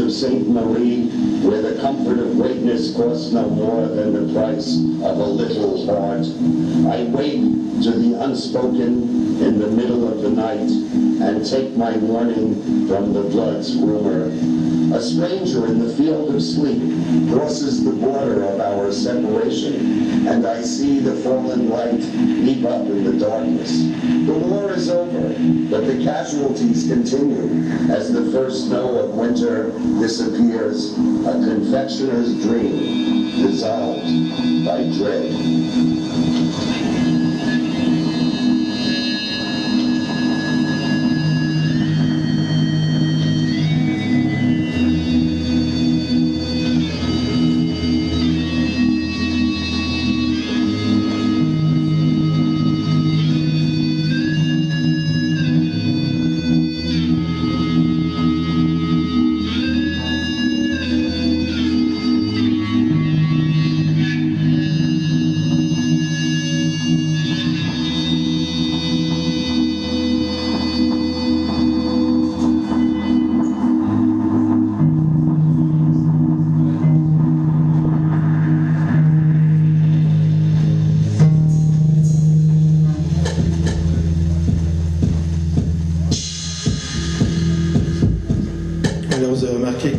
St. Marie, where the comfort of greatness costs no more than the price of a little heart. I wake to the unspoken in the middle of the night and take my warning from the blood's rumor. A stranger in the field of sleep crosses the border of our separation, and I see the fallen light leap up in the darkness. The war is over, but the casualties continue as the first snow of winter disappears, a confectioner's dream dissolved by dread.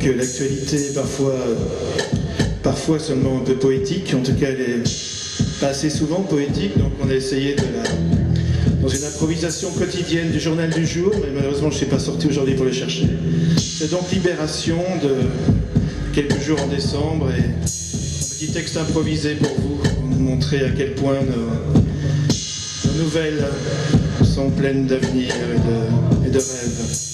Que l'actualité est parfois seulement un peu poétique, en tout cas elle est pas assez souvent poétique, donc on a essayé dans une improvisation quotidienne du journal du jour, mais malheureusement je ne suis pas sorti aujourd'hui pour le chercher. C'est donc Libération de quelques jours en décembre et un petit texte improvisé pour vous montrer à quel point nos nouvelles sont pleines d'avenir et de rêves.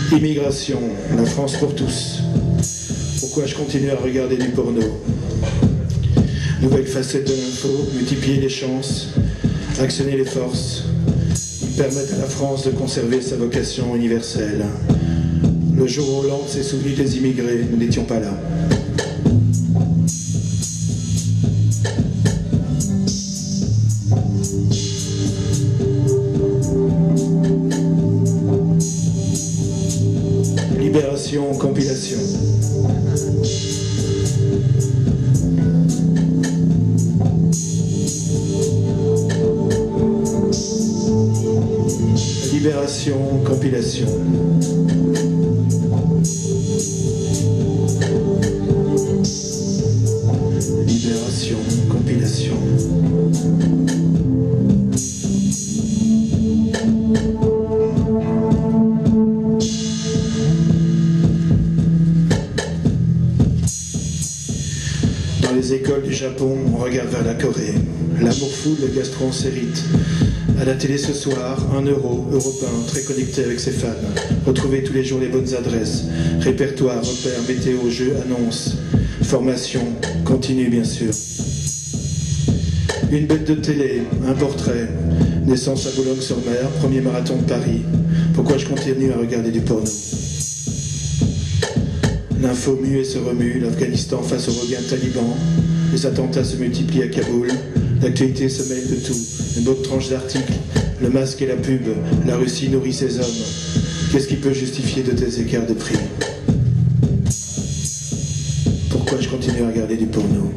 Immigration, la France pour tous. Pourquoi je continue à regarder du porno? Nouvelle facette de l'info, multiplier les chances, actionner les forces. Ils permettent à la France de conserver sa vocation universelle. Le jour où Hollande s'est souvenu des immigrés, nous n'étions pas là. Libération, compilation. Libération, compilation. Libération, compilation. Dans les écoles du Japon, on regarde vers la Corée. L'amour fou de gastro-encérite. À la télé ce soir, 1 euro, européen, très connecté avec ses fans. Retrouvez tous les jours les bonnes adresses. Répertoire, repères, météo, jeux, annonces. Formation, continue bien sûr. Une bête de télé, un portrait. Naissance à Boulogne-sur-Mer, premier marathon de Paris. Pourquoi je continue à regarder du porno? L'info mue et se remue, l'Afghanistan face au regain taliban. Les attentats se multiplient à Kaboul. L'actualité se mêle de tout. Une autre tranche d'articles, le masque et la pub, la Russie nourrit ses hommes. Qu'est-ce qui peut justifier de tels écarts de prix? Pourquoi je continue à regarder du porno?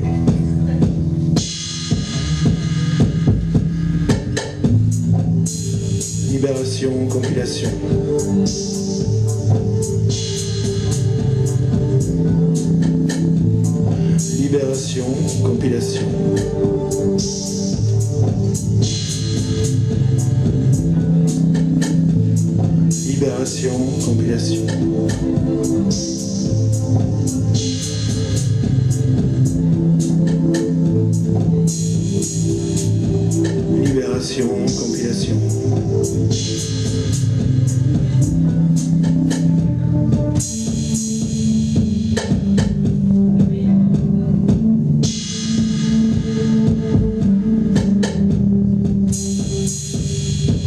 Libération, compilation. Libération, compilation. Libération, compilation. Libération, compilation.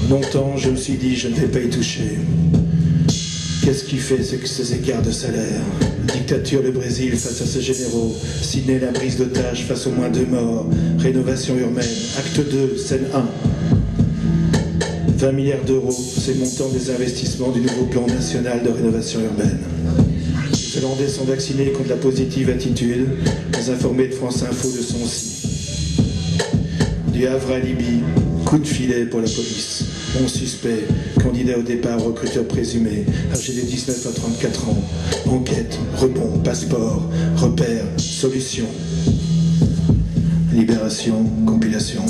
Longtemps, je me suis dit, je ne vais pas y toucher. Qu'est-ce qui fait ces écarts de salaire? Dictature le Brésil face à ses généraux. Sydney la prise d'otage face aux moins 2 morts. Rénovation urbaine. Acte 2, scène 1. 20 milliards d'euros, c'est le montant des investissements du nouveau plan national de rénovation urbaine. Les Hollandais sont vaccinés contre la positive attitude, les informés de France Info de son si. Du Havre à Libye, coup de filet pour la police. 11 suspects, candidat au départ, recruteur présumé, âgé de 19 à 34 ans. Enquête, rebond, passeport, repère, solution. Libération, compilation.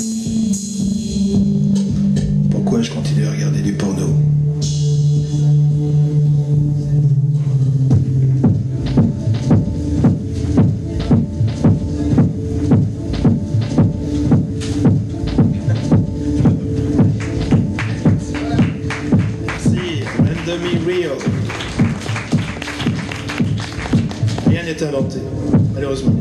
Pourquoi je continue à regarder du porno? Real. Rien n'est inventé, malheureusement.